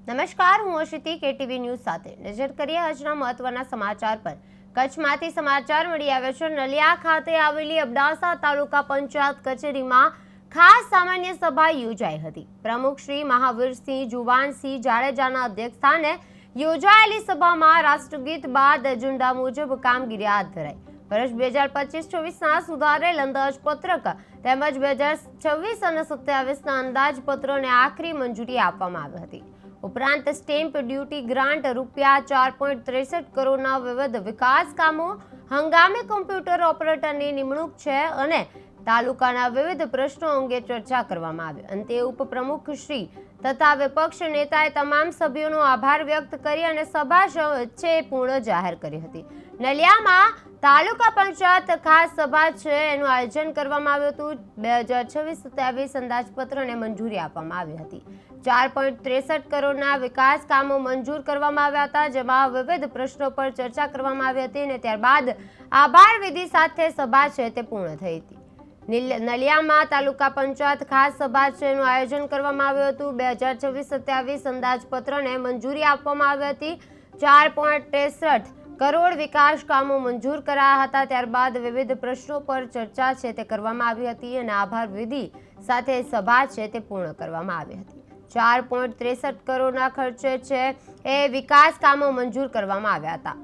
નમસ્કાર, હું અશિતી KTV news સાથે નજર કરીએ આજના મહત્વના સમાચાર પર। કચ્છમાંથી સમાચાર મળી આવ્યા છે। નલિયા ખાતે આવેલી અબડાસા તાલુકા પંચાયત કચેરીમાં ખાસ સામાન્ય સભા યોજાઈ હતી। પ્રમુખ શ્રી મહાવીરસિંહ જુવાનસિંહ જાડેજાના અધ્યક્ષસ્થાને યોજાયેલી સભામાં રાષ્ટ્રગીત બાદ એજન્ડા મુજબ કામગીરી હાથ ધરાઈ। વર્ષ 2025-26ના સુધારેલ અંદાજપત્રક તેમજ 2026 અને 27ના અંદાજપત્રને આખરી મંજૂરી આપવામાં આવી હતી। ઉપરાંત સ્ટેમ્પ ડ્યુટી ગ્રાન્ટ રૂપિયા 4.63 કરોડના વિવિધ વિકાસ કામો, હંગામી કોમ્પ્યુટર ઓપરેટરની નિમણૂક છે અને તાલુકાના વિવિધ પ્રશ્નો અંગે ચર્ચા કરવામાં આવી। અંતે ઉપપ્રમુખ શ્રી તથા વિપક્ષ નેતાએ તમામ સભ્યોનો આભાર વ્યક્ત કરી અને સભા છે પૂર્ણ જાહેર કરી હતી। નલિયામાં તાલુકા પંચાયત ખાસ સભા છે એનું આયોજન કરવામાં આવ્યું હતું। 2026-27 અંદાજપત્રને મંજૂરી આપવામાં આવી હતી। 4.63 કરોડના વિકાસ કામો મંજૂર કરવામાં આવ્યા હતા, જેમાં વિવિધ પ્રશ્નો પર ચર્ચા કરવામાં આવી હતી અને ત્યારબાદ આભાર વિધિ સાથે સભા છે તે પૂર્ણ થઈ હતી। નલિયામાં તાલુકા પંચાયત ખાસ સભા છે એનું આયોજન કરવામાં આવ્યું હતું। 2026-27 અંદાજપત્રને મંજૂરી આપવામાં આવી હતી। 4.63 કરોડ વિકાસ કામો મંજૂર કરાયા હતા। ત્યારબાદ વિવિધ પ્રશ્નો પર ચર્ચા છે તે કરવામાં આવી હતી અને આભાર વિધિ સાથે સભા છે તે પૂર્ણ કરવામાં આવી હતી। 4.63 કરોડના ખર્ચે છે એ વિકાસ કામો મંજૂર કરવામાં આવ્યા હતા।